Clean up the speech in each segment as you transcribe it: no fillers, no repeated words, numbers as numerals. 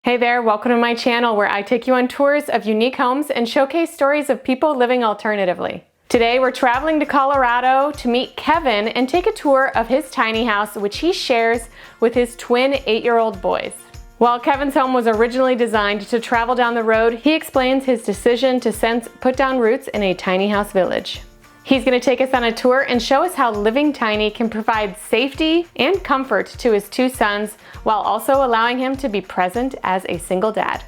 Hey there, welcome to my channel where I take you on tours of unique homes and showcase stories of people living alternatively. Today we're traveling to Colorado to meet Kevin and take a tour of his tiny house, which he shares with his twin 8-year-old boys. While Kevin's home was originally designed to travel down the road, he explains his decision to put down roots in a tiny house village. He's going to take us on a tour and show us how living tiny can provide safety and comfort to his two sons while also allowing him to be present as a single dad.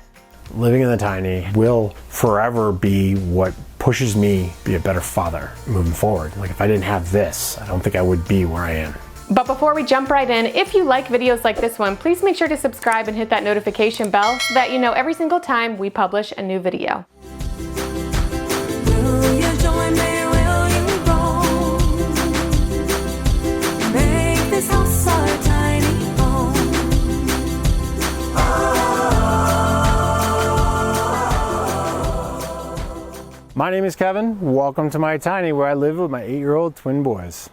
Living in the tiny will forever be what pushes me to be a better father moving forward. Like if I didn't have this, I don't think I would be where I am. But before we jump right in, if you like videos like this one, please make sure to subscribe and hit that notification bell so that you know every single time we publish a new video. My name is Kevin. Welcome to my tiny where I live with my 8-year-old twin boys.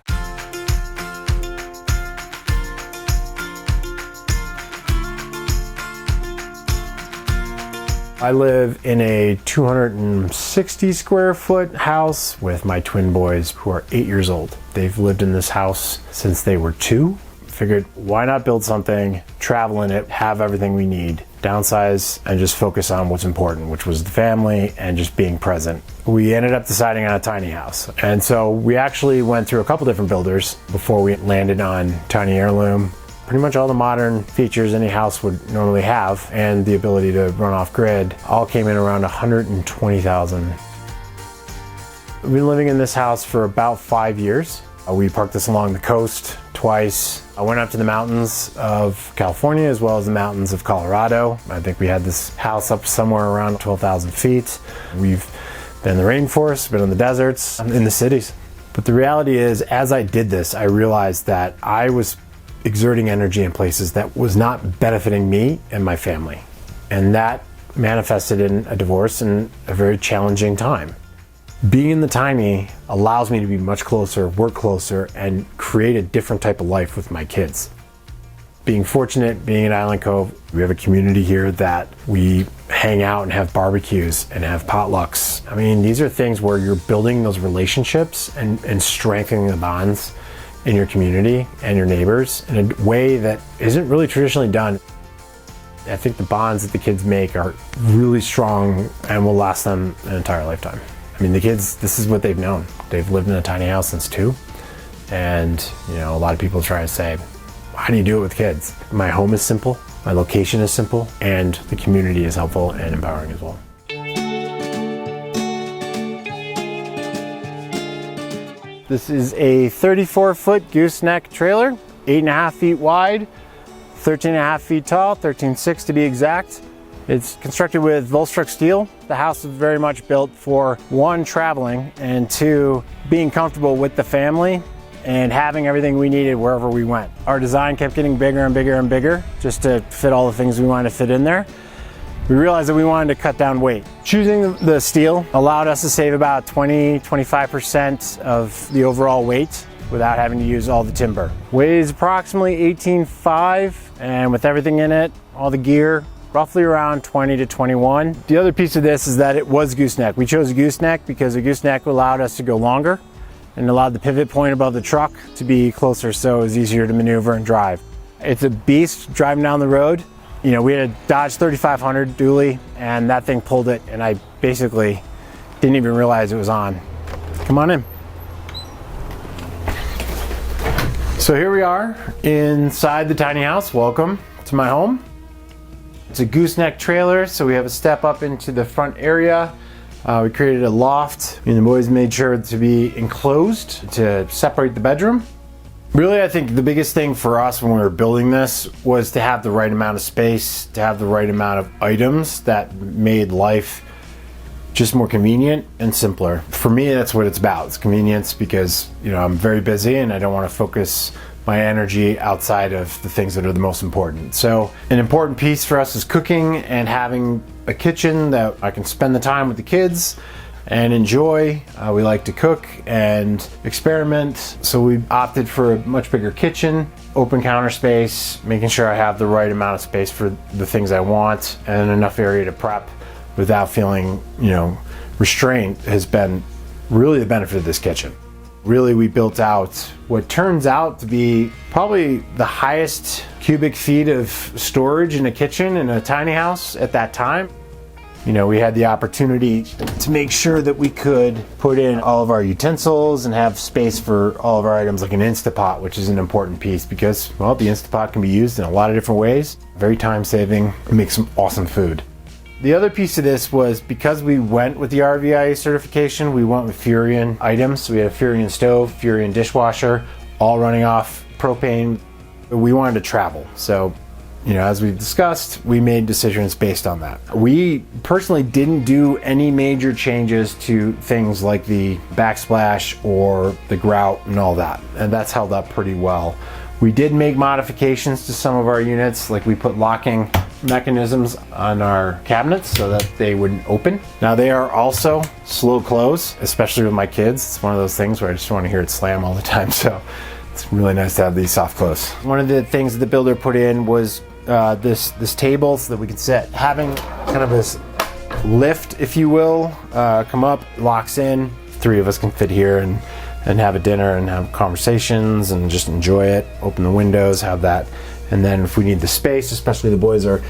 I live in a 260 square foot house with my twin boys who are 8 years old. They've lived in this house since they were 2. Figured why not build something, travel in it, have everything we need, downsize, and just focus on what's important, which was the family and just being present. We ended up deciding on a tiny house. And so we actually went through a couple different builders before we landed on Tiny Heirloom. Pretty much all the modern features any house would normally have and the ability to run off grid all came in around $120,000. We've been living in this house for about 5 years. We parked this along the coast twice. I went up to the mountains of California as well as the mountains of Colorado. I think we had this house up somewhere around 12,000 feet. We've been in the rainforest, been in the deserts, in the cities. But the reality is, as I did this, I realized that I was exerting energy in places that was not benefiting me and my family. And that manifested in a divorce and a very challenging time. Being in the tiny allows me to be much closer, work closer, and create a different type of life with my kids. Being fortunate, being at Island Cove, we have a community here that we hang out and have barbecues and have potlucks. I mean, these are things where you're building those relationships and strengthening the bonds in your community and your neighbors in a way that isn't really traditionally done. I think the bonds that the kids make are really strong and will last them an entire lifetime. I mean, the kids, this is what they've known. They've lived in a tiny house since 2. And, you know, a lot of people try to say, how do you do it with kids? My home is simple, my location is simple, and the community is helpful and empowering as well. This is a 34-foot gooseneck trailer, 8.5 feet wide, 13.5 feet tall, 13.6 to be exact. It's constructed with Volstruck steel. The house is very much built for 1, traveling, and 2, being comfortable with the family and having everything we needed wherever we went. Our design kept getting bigger and bigger and bigger just to fit all the things we wanted to fit in there. We realized that we wanted to cut down weight. Choosing the steel allowed us to save about 20–25% of the overall weight without having to use all the timber. Weighs approximately 18.5, and with everything in it, all the gear, roughly around 20 to 21. The other piece of this is that it was gooseneck. We chose a gooseneck because a gooseneck allowed us to go longer and allowed the pivot point above the truck to be closer so it was easier to maneuver and drive. It's a beast driving down the road. You know, we had a Dodge 3500 dually and that thing pulled it and I basically didn't even realize it was on. Come on in. So here we are inside the tiny house. Welcome to my home. It's a gooseneck trailer, so we have a step up into the front area. We created a loft, and the boys made sure to be enclosed to separate the bedroom. Really, I think the biggest thing for us when we were building this was to have the right amount of space, to have the right amount of items that made life just more convenient and simpler. For me, that's what it's about. It's convenience because, you know, I'm very busy and I don't want to focus my energy outside of the things that are the most important. So an important piece for us is cooking and having a kitchen that I can spend the time with the kids and enjoy. We like to cook and experiment, so we opted for a much bigger kitchen, open counter space, making sure I have the right amount of space for the things I want and enough area to prep without feeling, restraint has been really the benefit of this kitchen. Really, we built out what turns out to be probably the highest cubic feet of storage in a kitchen in a tiny house at that time. We had the opportunity to make sure that we could put in all of our utensils and have space for all of our items, like an Instapot, which is an important piece because, well, the Instapot can be used in a lot of different ways. Very time saving, makes some awesome food. The other piece of this was because we went with the RVIA certification, we went with Furrion items. So we had a Furrion stove, Furrion dishwasher, all running off propane. We wanted to travel. So, as we've discussed, we made decisions based on that. We personally didn't do any major changes to things like the backsplash or the grout and all that. And that's held up pretty well. We did make modifications to some of our units, like we put locking mechanisms on our cabinets so that they wouldn't open. Now they are also slow close, especially with my kids. It's one of those things where I just want to hear it slam all the time, so it's really nice to have these soft close. One of the things that the builder put in was this table so that we could sit, having kind of this lift, if you will, come up, locks in. 3 of us can fit here and have a dinner and have conversations and just enjoy it. Open the windows, have that. And then if we need the space, especially the boys are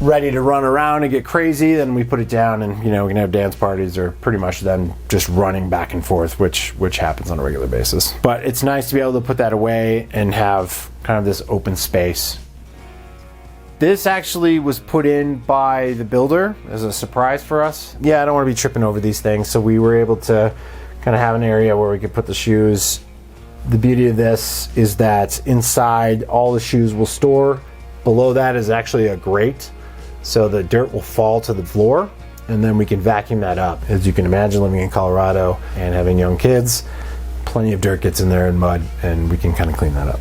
ready to run around and get crazy, then we put it down and we can have dance parties or pretty much them just running back and forth, which happens on a regular basis. But it's nice to be able to put that away and have kind of this open space. This actually was put in by the builder as a surprise for us. Yeah, I don't want to be tripping over these things, so we were able to kind of have an area where we could put the shoes. The beauty of this is that inside all the shoes will store. Below that is actually a grate, so the dirt will fall to the floor and then we can vacuum that up. As you can imagine, living in Colorado and having young kids, plenty of dirt gets in there and mud, and we can kind of clean that up.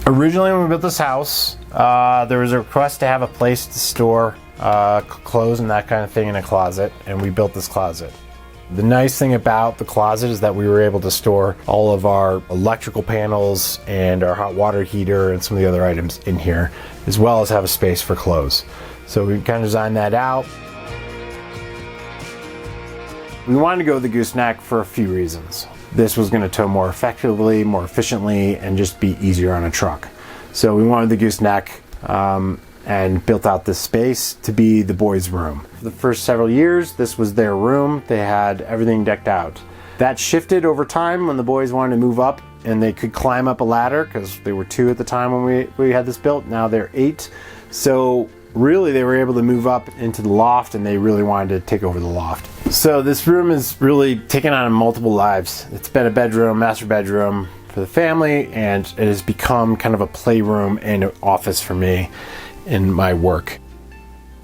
Originally when we built this house, there was a request to have a place to store clothes and that kind of thing in a closet, and we built this closet. The nice thing about the closet is that we were able to store all of our electrical panels and our hot water heater and some of the other items in here, as well as have a space for clothes. So we kind of designed that out. We wanted to go with the gooseneck for a few reasons. This was going to tow more effectively, more efficiently, and just be easier on a truck. So we wanted the gooseneck and built out this space to be the boys' room. For the first several years, this was their room. They had everything decked out. That shifted over time when the boys wanted to move up and they could climb up a ladder, because they were 2 at the time when we had this built. Now they're 8. So really they were able to move up into the loft, and they really wanted to take over the loft. So this room is really taken on multiple lives. It's been a bedroom, master bedroom for the family, and it has become kind of a playroom and an office for me in my work.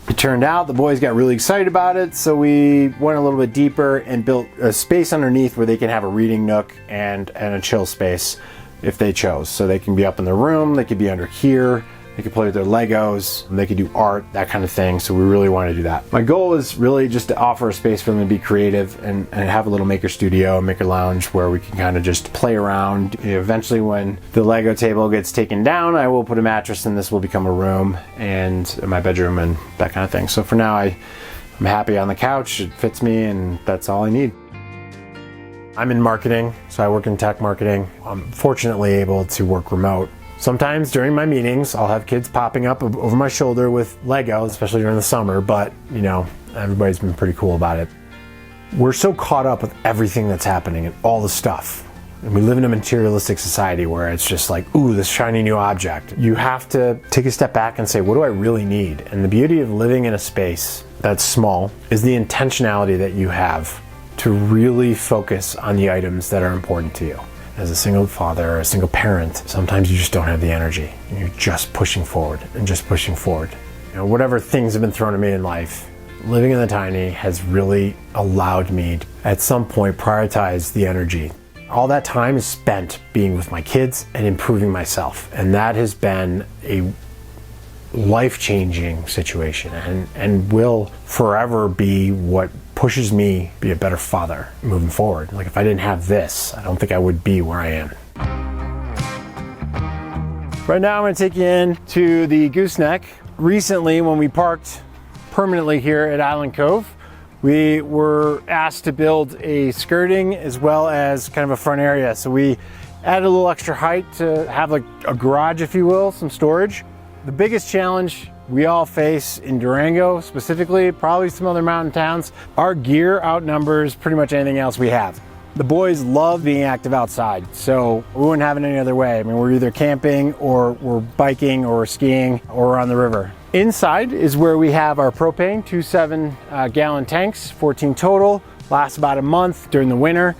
It turned out the boys got really excited about it, so we went a little bit deeper and built a space underneath where they can have a reading nook and a chill space if they chose. So they can be up in their room, they could be under here, they could play with their Legos, they could do art, that kind of thing. So we really want to do that. My goal is really just to offer a space for them to be creative and have a little maker studio, maker lounge where we can kind of just play around. Eventually when the Lego table gets taken down, I will put a mattress and this will become a room and my bedroom and that kind of thing. So for now, I'm happy on the couch. It fits me and that's all I need. I'm in marketing, so I work in tech marketing. I'm fortunately able to work remote. Sometimes during my meetings, I'll have kids popping up over my shoulder with Legos, especially during the summer, but everybody's been pretty cool about it. We're so caught up with everything that's happening and all the stuff. And we live in a materialistic society where it's just like, ooh, this shiny new object. You have to take a step back and say, what do I really need? And the beauty of living in a space that's small is the intentionality that you have to really focus on the items that are important to you. As a single father or a single parent, sometimes you just don't have the energy. You're just pushing forward and just pushing forward. Whatever things have been thrown at me in life, living in the tiny has really allowed me to, at some point, prioritize the energy. All that time is spent being with my kids and improving myself. And that has been a life-changing situation and will forever be what pushes me to be a better father moving forward. Like, if I didn't have this, I don't think I would be where I am. Right now I'm going to take you in to the gooseneck. Recently, when we parked permanently here at Island Cove, we were asked to build a skirting as well as kind of a front area. So we added a little extra height to have like a garage, if you will, some storage. The biggest challenge we all face in Durango specifically, probably some other mountain towns, our gear outnumbers pretty much anything else we have. The boys love being active outside, so we wouldn't have it any other way. I mean, we're either camping or we're biking or we're skiing or we're on the river. Inside is where we have our propane, 2 7-gallon tanks, 14 total, lasts about a month during the winter,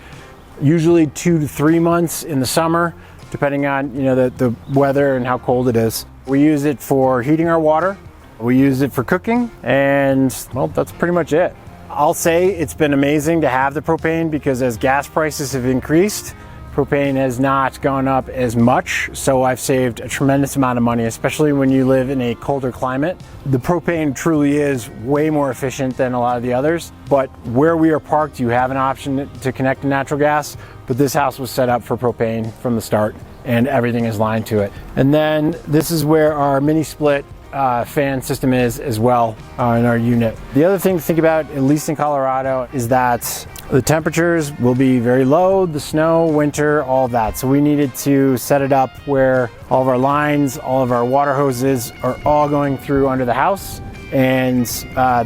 usually 2 to 3 months in the summer, depending on the weather and how cold it is. We use it for heating our water, we use it for cooking, and well, that's pretty much it. I'll say it's been amazing to have the propane because as gas prices have increased, propane has not gone up as much, so I've saved a tremendous amount of money, especially when you live in a colder climate. The propane truly is way more efficient than a lot of the others, but where we are parked, you have an option to connect to natural gas, but this house was set up for propane from the start, and everything is lined to it. And then this is where our mini split fan system is as well in our unit. The other thing to think about, at least in Colorado, is that the temperatures will be very low, the snow, winter, all of that. So we needed to set it up where all of our lines, all of our water hoses are all going through under the house. And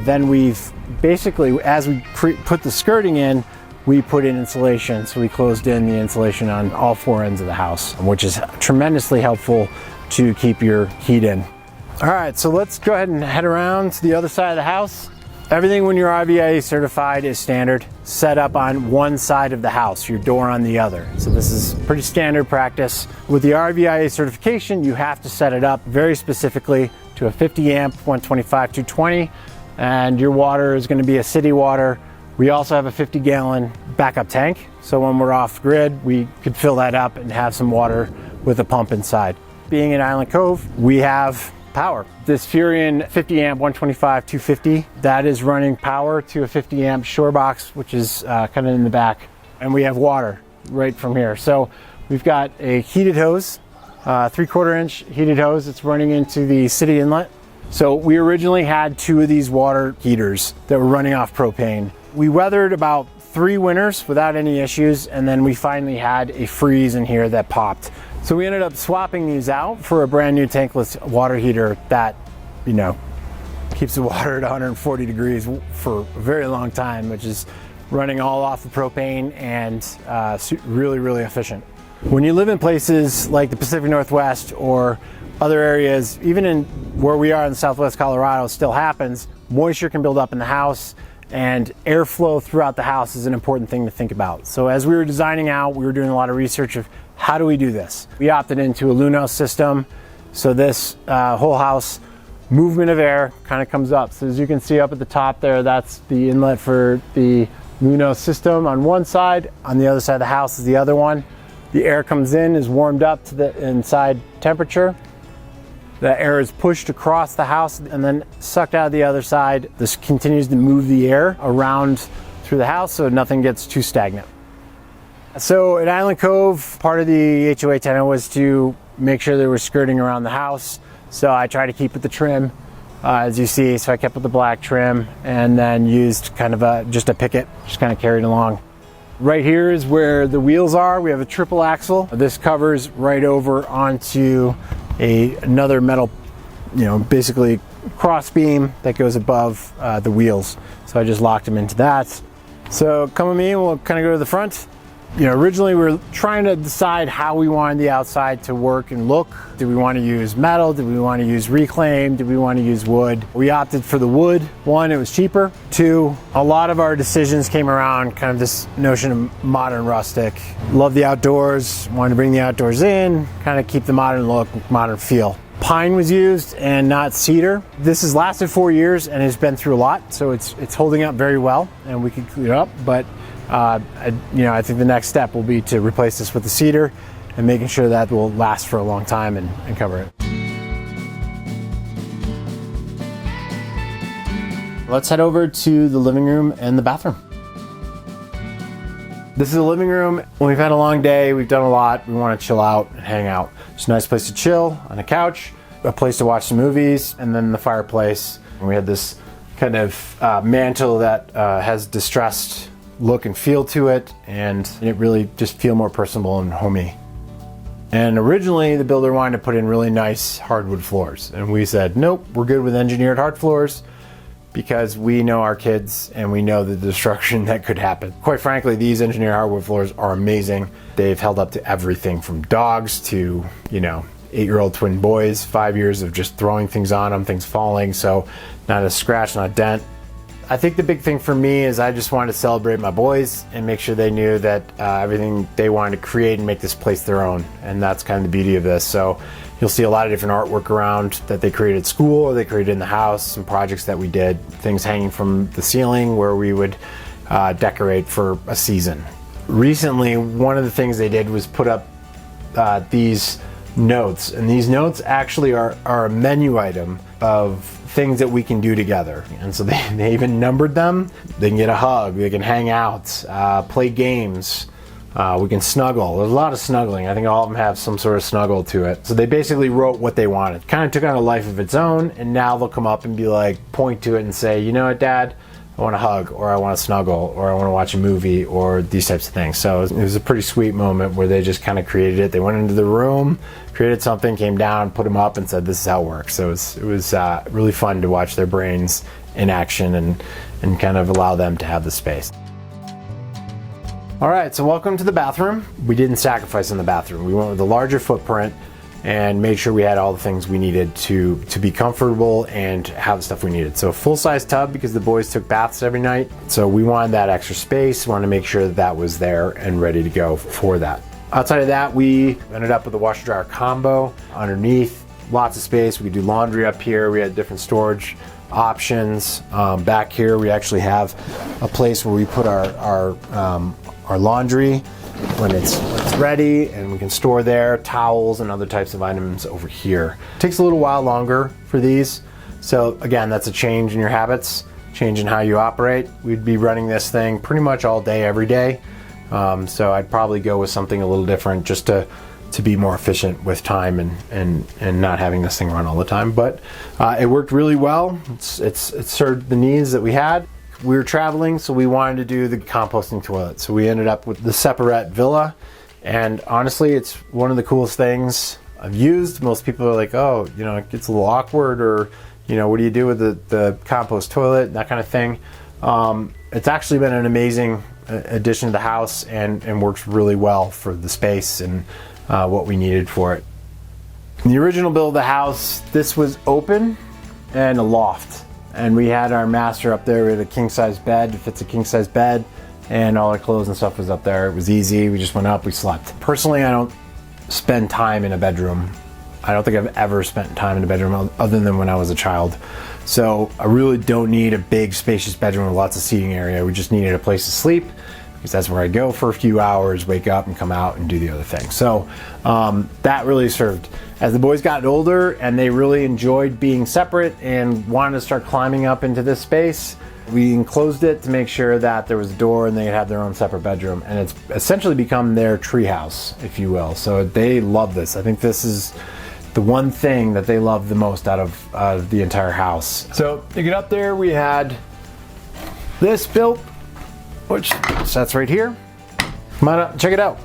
then we've basically, as we put the skirting in, we put in insulation. So we closed in the insulation on all 4 ends of the house, which is tremendously helpful to keep your heat in. All right, so let's go ahead and head around to the other side of the house. Everything when you're RVIA certified is standard, set up on one side of the house, your door on the other. So this is pretty standard practice. With the RVIA certification, you have to set it up very specifically to a 50 amp, 125, 220, and your water is going to be a city water. We also have a 50-gallon backup tank, so when we're off grid, we could fill that up and have some water with a pump inside. Being in Island Cove, we have power. This Furion 50 amp 125 250, that is running power to a 50 amp shore box, which is kind of in the back, and we have water right from here. So we've got a heated hose, 3/4 inch heated hose. It's running into the city inlet. So we originally had 2 of these water heaters that were running off propane. We weathered about 3 winters without any issues, and then we finally had a freeze in here that popped. So we ended up swapping these out for a brand new tankless water heater that, keeps the water at 140 degrees for a very long time, which is running all off the propane and really, really efficient. When you live in places like the Pacific Northwest or other areas, even in where we are in Southwest Colorado, still happens, moisture can build up in the house, and airflow throughout the house is an important thing to think about. So as we were designing out, we were doing a lot of research of how do we do this? We opted into a Luno system. So this whole house, movement of air kind of comes up. So as you can see up at the top there, that's the inlet for the Luno system on one side. On the other side of the house is the other one. The air comes in, is warmed up to the inside temperature. The air is pushed across the house and then sucked out of the other side. This continues to move the air around through the house so nothing gets too stagnant. So at Island Cove, part of the HOA tenant was to make sure there was skirting around the house. So I try to keep with the trim, as you see. So I kept with the black trim and then used kind of just a picket, just kind of carried along. Right here is where the wheels are. We have a triple axle. This covers right over onto another metal, basically cross beam that goes above the wheels. So I just locked them into that. So come with me and we'll kind of go to the front. Originally we were trying to decide how we wanted the outside to work and look. Did we want to use metal? Did we want to use reclaim? Did we want to use wood? We opted for the wood. 1, it was cheaper. 2, a lot of our decisions came around kind of this notion of modern rustic. Love the outdoors, wanted to bring the outdoors in, kind of keep the modern look, modern feel. Pine was used and not cedar. This has lasted 4 years and has been through a lot, so it's holding up very well and we can clean it up, but I think the next step will be to replace this with the cedar and making sure that will last for a long time and cover it. Let's head over to the living room and the bathroom. This is the living room. When we've had a long day, we've done a lot, we want to chill out and hang out. It's a nice place to chill on a couch, a place to watch some movies, and then the fireplace. And we had this kind of mantle that has distressed look and feel to it, and it really just feel more personable and homey. And originally the builder wanted to put in really nice hardwood floors, and we said nope, we're good with engineered hard floors because we know our kids and we know the destruction that could happen. Quite frankly, these engineered hardwood floors are amazing. They've held up to everything from dogs to, you know, 8-year-old twin boys, 5 years of just throwing things on them, things falling, so not a scratch, not a dent. I think the big thing for me is I just wanted to celebrate my boys and make sure they knew that everything they wanted to create and make this place their own. And that's kind of the beauty of this. So you'll see a lot of different artwork around that they created at school or they created in the house, some projects that we did, things hanging from the ceiling where we would decorate for a season. Recently, one of the things they did was put up these notes, and these notes actually are a menu item of things that we can do together. And so they even numbered them. They can get a hug, they can hang out, play games, we can snuggle. There's a lot of snuggling. I think all of them have some sort of snuggle to it. So they basically wrote what they wanted. Kind of took on a life of its own, and now they'll come up and be like, point to it and say, you know what, Dad, I want to hug, or I want to snuggle, or I want to watch a movie, or these types of things. So it was a pretty sweet moment where they just kind of created it. They went into the room, created something, came down, put them up, and said, this is how it works. So it was really fun to watch their brains in action and kind of allow them to have the space. All right, so welcome to the bathroom. We didn't sacrifice in the bathroom. We went with a larger footprint and made sure we had all the things we needed to be comfortable and have the stuff we needed. So a full-size tub because the boys took baths every night. So we wanted that extra space, wanted to make sure that that was there and ready to go for that. Outside of that, we ended up with a washer dryer combo underneath, lots of space. We could do laundry up here. We had different storage options. Back here, we actually have a place where we put our laundry when it's ready, and we can store there towels and other types of items over here. It takes a little while longer for these. So again, that's a change in your habits, change in how you operate. We'd be running this thing pretty much all day, every day. So I'd probably go with something a little different just to be more efficient with time and not having this thing run all the time. But it worked really well. It served the needs that we had. We were traveling, so we wanted to do the composting toilet. So we ended up with the Separate Villa. And honestly, it's one of the coolest things I've used. Most people are like, oh, you know, it gets a little awkward, or, you know, what do you do with the compost toilet, that kind of thing. It's actually been an amazing addition to the house and works really well for the space and what we needed for it. In the original build of the house, this was open and a loft. And we had our master up there. We had a king-size bed. It fits a king-size bed, and all our clothes and stuff was up there. It was easy. We just went up, we slept. Personally, I don't spend time in a bedroom. I don't think I've ever spent time in a bedroom other than when I was a child. So I really don't need a big, spacious bedroom with lots of seating area. We just needed a place to sleep, because that's where I go for a few hours, wake up and come out and do the other thing. So that really served. As the boys got older and they really enjoyed being separate and wanted to start climbing up into this space, we enclosed it to make sure that there was a door and they had their own separate bedroom. And it's essentially become their treehouse, if you will. So they love this. I think this is the one thing that they love the most out of the entire house. So to get up there, we had this built, which sets right here. Come on up, check it out.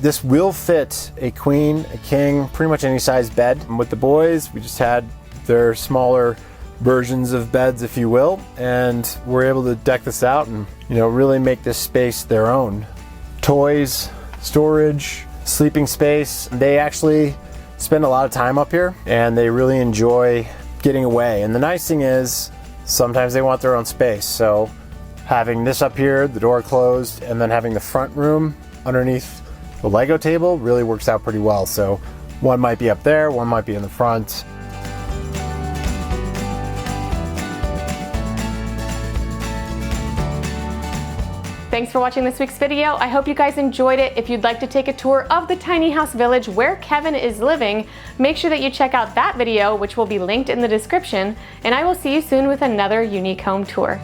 This will fit a queen, a king, pretty much any size bed. And with the boys, we just had their smaller versions of beds, if you will, and we're able to deck this out and, you know, really make this space their own. Toys, storage, sleeping space. They actually spend a lot of time up here and they really enjoy getting away. And the nice thing is, sometimes they want their own space. So having this up here, the door closed, and then having the front room underneath the Lego table really works out pretty well. So one might be up there, one might be in the front. Thanks for watching this week's video. I hope you guys enjoyed it. If you'd like to take a tour of the tiny house village where Kevin is living, make sure that you check out that video, which will be linked in the description, and I will see you soon with another unique home tour.